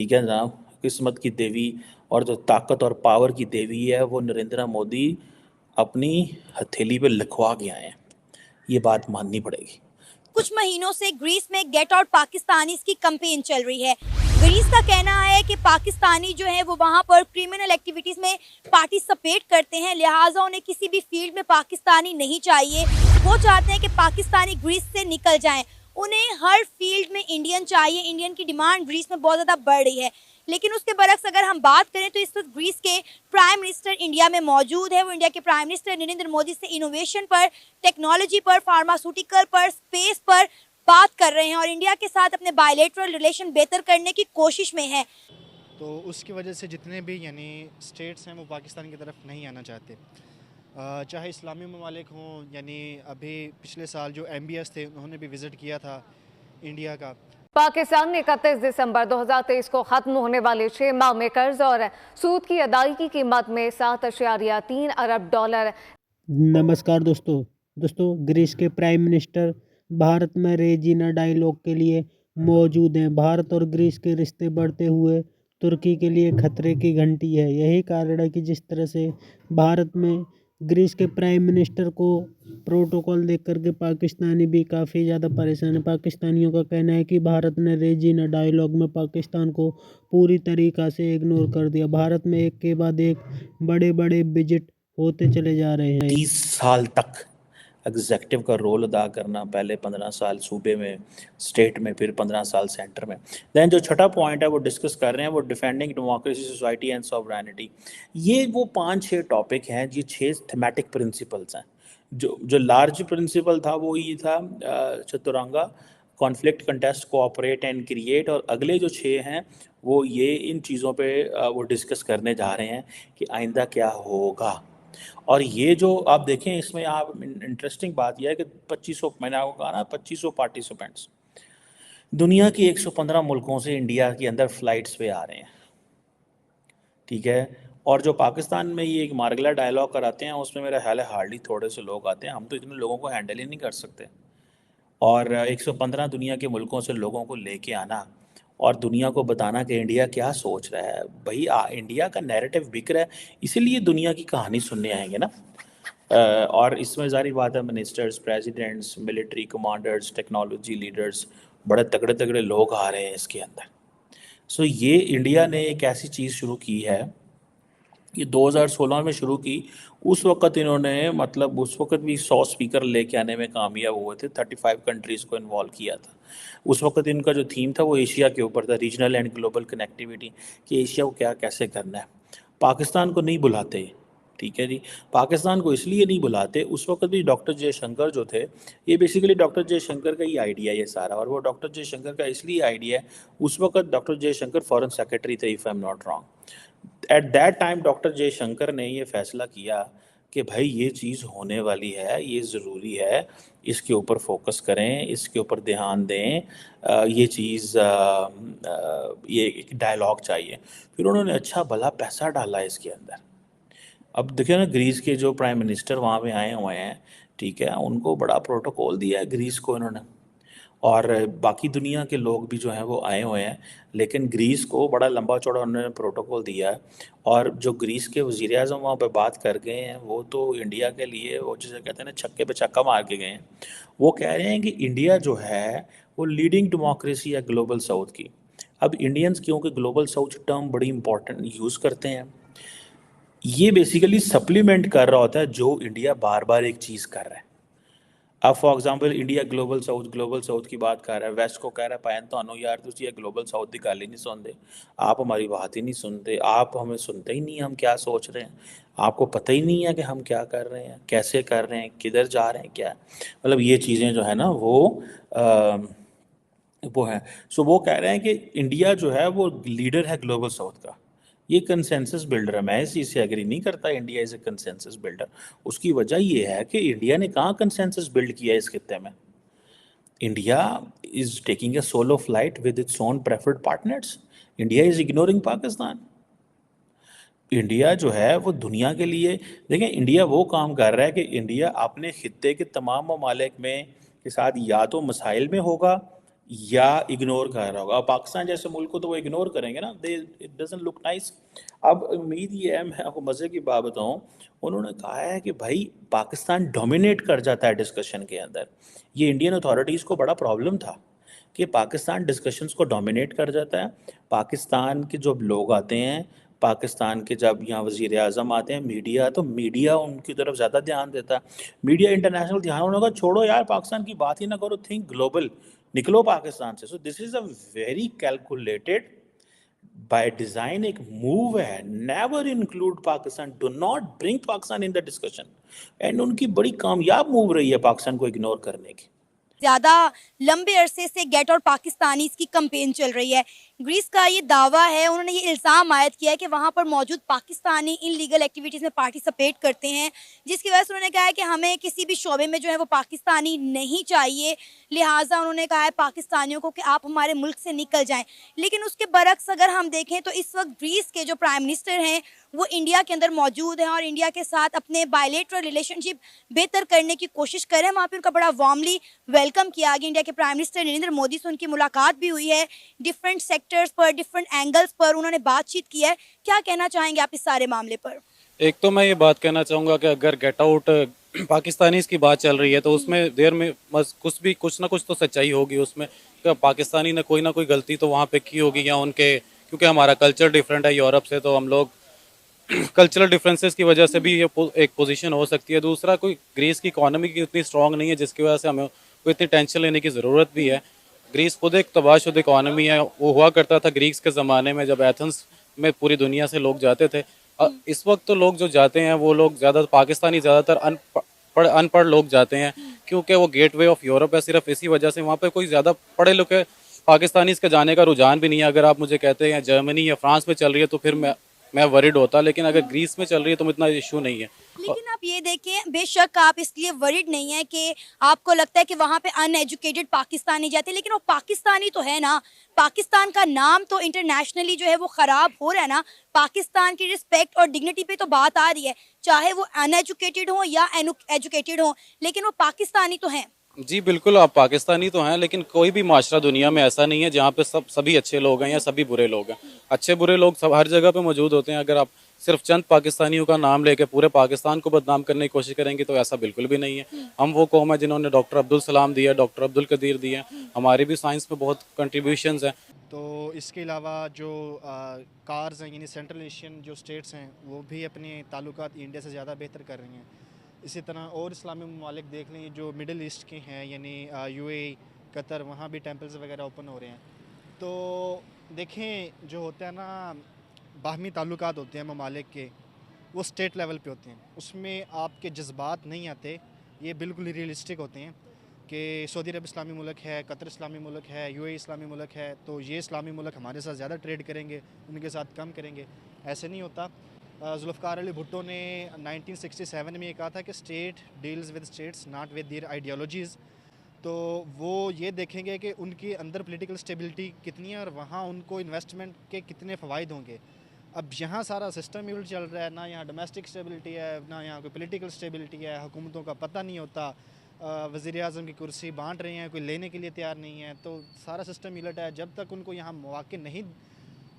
ठीक है जनाब। किस्मत की देवी और जो ताकत और पावर की देवी है वो नरेंद्र मोदी अपनी हथेली पे लिखवा के आए हैं। ये बात माननी पड़ेगी। कुछ महीनों से ग्रीस में गेट आउट पाकिस्तानी की कंपेन चल रही है। ग्रीस का कहना है कि पाकिस्तानी जो है वो वहां पर क्रिमिनल एक्टिविटीज में पार्टिसिपेट करते हैं, लिहाजा उन्हें किसी भी फील्ड में पाकिस्तानी नहीं चाहिए। वो चाहते हैं कि पाकिस्तानी ग्रीस से निकल जाएं। उन्हें हर फील्ड में इंडियन चाहिए। इंडियन की डिमांड ग्रीस में बहुत ज़्यादा बढ़ रही है। लेकिन उसके बरक्स अगर हम बात करें तो इस वक्त ग्रीस के प्राइम मिनिस्टर इंडिया में मौजूद है। वो इंडिया के प्राइम मिनिस्टर नरेंद्र मोदी से इनोवेशन पर, टेक्नोलॉजी पर, फार्मास्यूटिकल पर, स्पेस पर बात कर रहे हैं और इंडिया के साथ अपने बायलैटरल रिलेशन बेहतर करने की कोशिश में है। तो उसकी वजह से जितने भी यानी स्टेट्स हैं वो पाकिस्तान की तरफ नहीं आना चाहते, चाहे इस्लामी ममालिक हों, यानी अभी पिछले साल जो MBS थे उन्होंने भी विज़िट किया था इंडिया का। पाकिस्तान ने 31 दिसंबर 2023 को खत्म होने वाले 6 माह में कर्ज और सूद की अदायगी की कीमत में $7.3 अरब। नमस्कार दोस्तों ग्रीस के प्राइम मिनिस्टर भारत में रेजिना डायलॉग के लिए मौजूद हैं। भारत और ग्रीस के रिश्ते बढ़ते हुए तुर्की के लिए खतरे की घंटी है। यही कारण है कि जिस तरह से भारत में ग्रीस के प्राइम मिनिस्टर को प्रोटोकॉल देख करके पाकिस्तानी भी काफ़ी ज़्यादा परेशान है। पाकिस्तानियों का कहना है कि भारत ने रेजिना डायलॉग में पाकिस्तान को पूरी तरीक़ा से इग्नोर कर दिया। भारत में एक के बाद एक बड़े बड़े विजिट होते चले जा रहे हैं। 30 साल तक एग्जेक्टिव का रोल अदा करना, पहले 15 साल सूबे में, स्टेट में, फिर 15 साल सेंटर में। दैन जो छठा पॉइंट है वो डिस्कस कर रहे हैं, वो defending democracy, society and sovereignty. ये वो 5-6 टॉपिक हैं, ये 6 थीमेटिक प्रिंसिपल्स हैं। जो लार्ज प्रिंसिपल था वो ये था Chaturanga, conflict, contest, cooperate and create. और अगले जो 6 हैं वो ये इन चीज़ों पे वो डिस्कस करने जा रहे हैं कि आइंदा क्या होगा। और ये जो आप देखें इसमें आप इंटरेस्टिंग बात यह है कि 2500, मैंने आपको कहा ना 2500 पार्टिसिपेंट्स दुनिया की 115 मुल्कों से इंडिया के अंदर फ्लाइट्स पे आ रहे हैं। ठीक है। और जो पाकिस्तान में ये एक मार्गला डायलॉग कराते हैं उसमें मेरा ख्याल है हार्डली थोड़े से लोग आते हैं। हम तो इतने लोगों को हैंडल ही नहीं कर सकते। और 115 दुनिया के मुल्कों से लोगों को लेके आना और दुनिया को बताना कि इंडिया क्या सोच रहा है। भाई इंडिया का नैरेटिव बिक रहा है, इसीलिए दुनिया की कहानी सुनने आएंगे ना। और इसमें जारी बात है ministers, presidents, military commanders, technology leaders, बड़े तगड़े तगड़े लोग आ रहे हैं इसके अंदर। सो ये इंडिया ने एक ऐसी चीज़ शुरू की है, ये 2016 में शुरू की। उस वक्त इन्होंने मतलब उस वक्त भी 100 स्पीकर लेके आने में कामयाब हुए थे। 35 कंट्रीज़ को इन्वॉल्व किया था। उस वक्त इनका जो थीम था वो एशिया के ऊपर था, रीजनल एंड ग्लोबल कनेक्टिविटी, कि एशिया को क्या कैसे करना है। पाकिस्तान को नहीं बुलाते, ठीक है जी। पाकिस्तान को इसलिए नहीं बुलाते, उस वक्त भी डॉक्टर जयशंकर जो थे, ये बेसिकली डॉक्टर जयशंकर का ही आइडिया है ये सारा। और वो डॉक्टर जयशंकर का इसलिए आइडिया है, उस वक्त डॉक्टर जयशंकर फॉरेन सेक्रेटरी थे, if I am not wrong. At that time doctor Jaishankar ने ये फैसला किया कि भाई ये चीज़ होने वाली है, ये ज़रूरी है, इसके ऊपर फोकस करें, इसके ऊपर ध्यान दें, ये चीज़ ये एक डायलॉग चाहिए। फिर उन्होंने अच्छा भला पैसा डाला इसके अंदर। अब देखिए ना, ग्रीस के जो प्राइम मिनिस्टर वहाँ पे आए हुए हैं, ठीक है, उनको बड़ा प्रोटोकॉल दिया है ग्रीस को इन्होंने। और बाकी दुनिया के लोग भी जो हैं वो आए हुए हैं, लेकिन ग्रीस को बड़ा लंबा चौड़ा उन्होंने प्रोटोकॉल दिया है। और जो ग्रीस के वज़ीर आज़म वहाँ पे बात कर गए हैं, वो तो इंडिया के लिए वो जिसे कहते हैं ना छक्के पे छक्का मार के गए हैं। वो कह रहे हैं कि इंडिया जो है वो लीडिंग डेमोक्रेसी है ग्लोबल साउथ की। अब इंडियंस क्योंकि ग्लोबल साउथ टर्म बड़ी इंपॉर्टेंट यूज़ करते हैं, ये बेसिकली सप्लीमेंट कर रहा होता है जो इंडिया बार बार एक चीज़ कर रहा है। अब for example India global south की बात कर रहा है, वेस्ट को कह रहा है पैन तो यार तुझे ये ग्लोबल साउथ की गल ही नहीं सुनते, आप हमारी बात ही नहीं सुनते, आप हमें सुनते ही नहीं हम क्या सोच रहे हैं, आपको पता ही नहीं है कि हम क्या कर रहे हैं, कैसे कर रहे हैं, किधर जा रहे हैं, क्या मतलब ये चीज़ें जो है ना वो है। सो वो कह रहे हैं कि इंडिया जो है वो लीडर है ग्लोबल साउथ का, ये कंसेंसस बिल्डर है। मैं इस चीज़ से एग्री नहीं करता India is a consensus builder. उसकी वजह ये है कि इंडिया ने कहाँ कंसेंसस बिल्ड किया है इस खित्ते में। India is taking a solo flight with its own preferred partners. India is ignoring Pakistan. India जो है वो दुनिया के लिए, देखें, इंडिया वो काम कर रहा है कि इंडिया अपने खित्ते के तमाम ममालिक में के साथ या तो मसाइल में होगा या इग्नोर कर रहा होगा। अब पाकिस्तान जैसे मुल्क को तो वो इग्नोर करेंगे ना, दे इट डजंट लुक नाइस। अब उम्मीद ये है, मैं आपको मज़े की बात बताऊँ, उन्होंने कहा है कि भाई पाकिस्तान डोमिनेट कर जाता है डिस्कशन के अंदर। ये इंडियन अथॉरिटीज़ को बड़ा प्रॉब्लम था कि पाकिस्तान डिस्कशंस को डोमिनेट कर जाता है। पाकिस्तान के जब लोग आते हैं, पाकिस्तान के जब यहाँ वज़ीर आज़म आते हैं, मीडिया, तो मीडिया उनकी तरफ ज़्यादा ध्यान देता है। मीडिया इंटरनेशनल ध्यान, उन्होंने कहा छोड़ो यार पाकिस्तान की बात ही ना करो, थिंक ग्लोबल, निकलो पाकिस्तान से। So this is a very calculated by design एक मूव है, never include Pakistan, do not bring Pakistan in the discussion. And उनकी बड़ी कामयाब मूव रही है पाकिस्तान को इग्नोर करने की। ज्यादा लंबे अरसे से गेट आउट पाकिस्तानी की कंपेन चल रही है। ग्रीस का ये दावा है, उन्होंने ये इल्ज़ाम आयद किया है कि वहाँ पर मौजूद पाकिस्तानी इनलीगल एक्टिविटीज़ में पार्टिसिपेट करते हैं, जिसकी वजह से उन्होंने कहा है कि हमें किसी भी शोबे में जो है वो पाकिस्तानी नहीं चाहिए। लिहाजा उन्होंने कहा है पाकिस्तानियों को कि आप हमारे मुल्क से निकल जाएं। लेकिन उसके बरक्स अगर हम देखें तो इस वक्त ग्रीस के जो प्राइम मिनिस्टर हैं वो इंडिया के अंदर मौजूद हैं और इंडिया के साथ अपने बायलेटरल रिलेशनशिप बेहतर करने की कोशिश कर रहे हैं। वहाँ पर उनका बड़ा वार्मली वेलकम किया गया। इंडिया के प्राइम मिनिस्टर नरेंद्र मोदी से उनकी मुलाकात भी हुई है। डिफरेंट सेक्टर्स पर, डिफरेंट एंगल्स पर उन्होंने बातचीत की है। क्या कहना चाहेंगे आप इस सारे मामले पर? एक तो मैं ये बात कहना चाहूँगा कि अगर गेट आउट पाकिस्तानीज़ की बात चल रही है तो उसमें देर में बस कुछ ना कुछ तो सच्चाई होगी उसमें, कि पाकिस्तानी ने कोई ना कोई गलती तो वहाँ पे की होगी, या उनके, क्योंकि हमारा कल्चर डिफरेंट है यूरोप से, तो हम लोग कल्चरल डिफरेंसेस की वजह से भी ये एक पोजीशन हो सकती है। दूसरा, कोई ग्रीस की इकोनॉमी की उतनी स्ट्रांग नहीं है जिसकी वजह से हमें कोई इतनी टेंशन लेने की ज़रूरत भी है। ग्रीस खुद एक तबाहशुदा इकोनॉमी है। वो हुआ करता था ग्रीक्स के ज़माने में जब एथेंस में पूरी दुनिया से लोग जाते थे। इस वक्त तो लोग जो जाते हैं वो लोग ज़्यादा पाकिस्तानी, ज़्यादातर अनपढ़ लोग जाते हैं, क्योंकि वो गेटवे ऑफ यूरोप है। सिर्फ इसी वजह से वहाँ पे कोई ज़्यादा पढ़े लिखे पाकिस्तानी के जाने का रुझान भी नहीं है। अगर आप मुझे कहते हैं जर्मनी या फ्रांस में चल रही है तो फिर मैं वरिड होता, लेकिन अगर ग्रीस में चल रही है तो इतना इशू नहीं है। लेकिन आप ये देखें, बेशक आप इसलिए वरिड नहीं है कि आपको लगता है कि वहाँ पे अनएजुकेटेड पाकिस्तानी जाते हैं, लेकिन वो पाकिस्तानी तो है ना। पाकिस्तान का नाम तो इंटरनेशनली जो है वो ख़राब हो रहा है ना। पाकिस्तान की रिस्पेक्ट और डिग्निटी पे तो बात आ रही है, चाहे वो अनएजुकेटेड हो या एजुकेटेड हो, लेकिन वो पाकिस्तानी तो हैं। जी बिल्कुल, आप पाकिस्तानी तो हैं, लेकिन कोई भी माशरा दुनिया में ऐसा नहीं है जहाँ पे सभी अच्छे लोग हैं या सभी बुरे लोग हैं। अच्छे बुरे लोग सब हर जगह पे मौजूद होते हैं। अगर आप सिर्फ चंद पाकिस्तानियों का नाम लेके पूरे पाकिस्तान को बदनाम करने की कोशिश करेंगे तो ऐसा बिल्कुल भी नहीं है। हम वो कौम है जिन्होंने डॉक्टर अब्दुल सलाम दिया, डॉक्टर अब्दुल कदीर दिए, हमारी भी साइंस में बहुत कंट्रीब्यूशंस हैं। तो इसके अलावा जो कार्स हैं, यानी सेंट्रल एशियन जो स्टेट्स हैं, वो भी अपने ताल्लुकात इंडिया से ज़्यादा बेहतर कर रही हैं। इसी तरह और इस्लामी ममालिक देख लें जो मिडिल ईस्ट के हैं, यानी यूएई, कतर, वहाँ भी टेम्पल्स वगैरह ओपन हो रहे हैं। तो देखें, जो होता है ना, बाहमी ताल्लुकात होते हैं ममालिक के, वो स्टेट लेवल पे होते हैं, उसमें आपके जज्बात नहीं आते। ये बिल्कुल ही रियलिस्टिक होते हैं कि सऊदी अरब इस्लामी मुल्क है, कतर इस्लामी मुल्क है, यूएई इस्लामी मुल्क है, तो ये इस्लामी मुल्क हमारे साथ ज़्यादा ट्रेड करेंगे, उनके साथ कम करेंगे। ऐसे नहीं होता। जुल्फ़िकार अली भुट्टो ने 1967 में ये कहा था कि state deals with states not with their ideologies. तो वो ये देखेंगे कि उनके अंदर पॉलिटिकल स्टेबिलिटी कितनी है और वहाँ उनको इन्वेस्टमेंट के कितने फ़वाइद होंगे। अब यहाँ सारा सिस्टम ही उल्ट चल रहा है, ना यहाँ डोमेस्टिक स्टेबिलिटी है, ना यहाँ कोई पॉलिटिकल स्टेबिलिटी है, हुकूमतों का पता नहीं होता, वज़ीर आज़म की कुर्सी बांट रहे हैं, कोई लेने के लिए तैयार नहीं है। तो सारा सिस्टम उलट है। जब तक उनको यहाँ मौके नहीं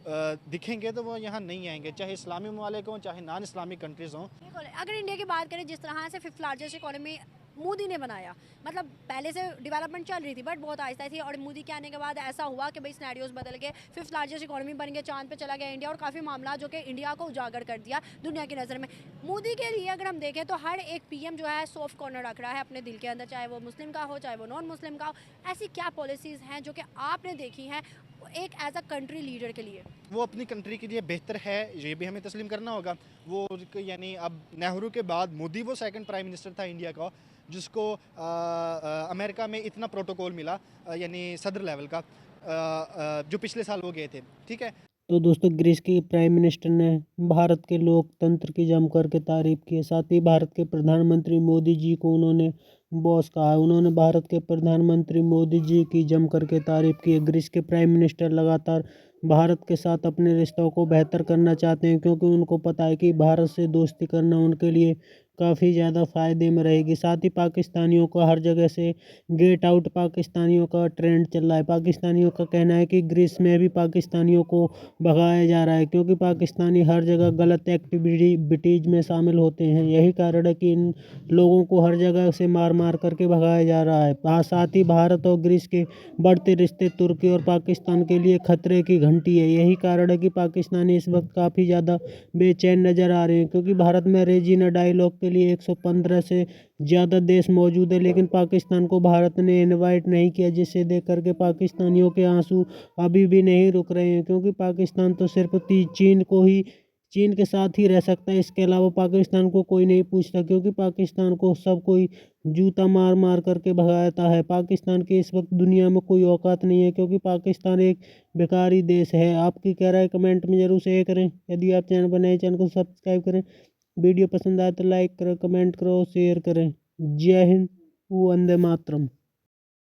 दिखेंगे तो वो यहाँ नहीं आएंगे, चाहे इस्लामी ममालिक हों, चाहे नॉन इस्लामिक कंट्रीज़ हों। अगर इंडिया की बात करें, जिस तरह से 5th लार्जेस्ट इकोनॉमी मोदी ने बनाया, मतलब पहले से डेवलपमेंट चल रही थी बट बहुत आहिस्ता थी, और मोदी के आने के बाद ऐसा हुआ कि भाई सिनेरियोज बदल गए, 5th लार्जेस्ट इकोनॉमी बन गया, चांद पे चला गया इंडिया, और काफ़ी मामला जो कि इंडिया को उजागर कर दिया दुनिया की नज़र में। मोदी के लिए अगर हम देखें तो हर एक पीएम जो है सॉफ्ट कॉर्नर रख रहा है अपने दिल के अंदर, चाहे वो मुस्लिम का हो चाहे वो नॉन मुस्लिम का हो। ऐसी क्या पॉलिसीज़ हैं जो कि आपने देखी हैं एक एज अ कंट्री लीडर के लिए? वो अपनी कंट्री के लिए बेहतर है, ये भी हमें तस्लीम करना होगा। वो यानी अब नेहरू के बाद मोदी वो सेकंड प्राइम मिनिस्टर था इंडिया का जिसको अमेरिका में इतना प्रोटोकॉल मिला, यानी सदर लेवल का, जो पिछले साल वो गए थे। ठीक है। तो दोस्तों, ग्रीस के प्राइम मिनिस्टर ने भारत के लोकतंत्र की जमकर के तारीफ की। साथ ही भारत के प्रधानमंत्री मोदी जी को उन्होंने बॉस कहा। उन्होंने भारत के प्रधानमंत्री मोदी जी की जमकर के तारीफ की। ग्रीस के प्राइम मिनिस्टर लगातार भारत के साथ अपने रिश्तों को बेहतर करना चाहते हैं, क्योंकि उनको पता है कि भारत से दोस्ती करना उनके लिए काफ़ी ज़्यादा फ़ायदे में रहेगी। साथ ही पाकिस्तानियों को हर जगह से गेट आउट पाकिस्तानियों का ट्रेंड चल रहा है। पाकिस्तानियों का कहना है कि ग्रीस में भी पाकिस्तानियों को भगाया जा रहा है, क्योंकि पाकिस्तानी हर जगह गलत एक्टिविटीज़ में शामिल होते हैं। यही कारण है कि इन लोगों को हर जगह से मार मार करके भगाया जा रहा है। साथ ही भारत और ग्रीस के बढ़ते रिश्ते तुर्की और पाकिस्तान के लिए खतरे की घंटी है। यही कारण है कि पाकिस्तानी इस वक्त काफ़ी ज़्यादा बेचैन नज़र आ रहे हैं, क्योंकि भारत में रेजिना डायलॉग के लिए 115 से ज़्यादा देश मौजूद है, लेकिन पाकिस्तान को भारत ने इनवाइट नहीं किया, जिसे देख करके पाकिस्तानियों के आंसू अभी भी नहीं रुक रहे हैं। क्योंकि पाकिस्तान तो सिर्फ चीन के साथ ही रह सकता है, इसके अलावा पाकिस्तान को कोई नहीं पूछता, क्योंकि पाकिस्तान को सब कोई जूता मार मार करके भगाता है। पाकिस्तान की इस वक्त दुनिया में कोई औकात नहीं है, क्योंकि पाकिस्तान एक बेकारी देश है। आपकी क्या राय कमेंट में ज़रूर शेयर करें। यदि आप चैनल पर नए, चैनल को सब्सक्राइब करें। वीडियो पसंद आए तो लाइक करें, कमेंट करो, शेयर करें। जय हिंद, वंदे मातरम।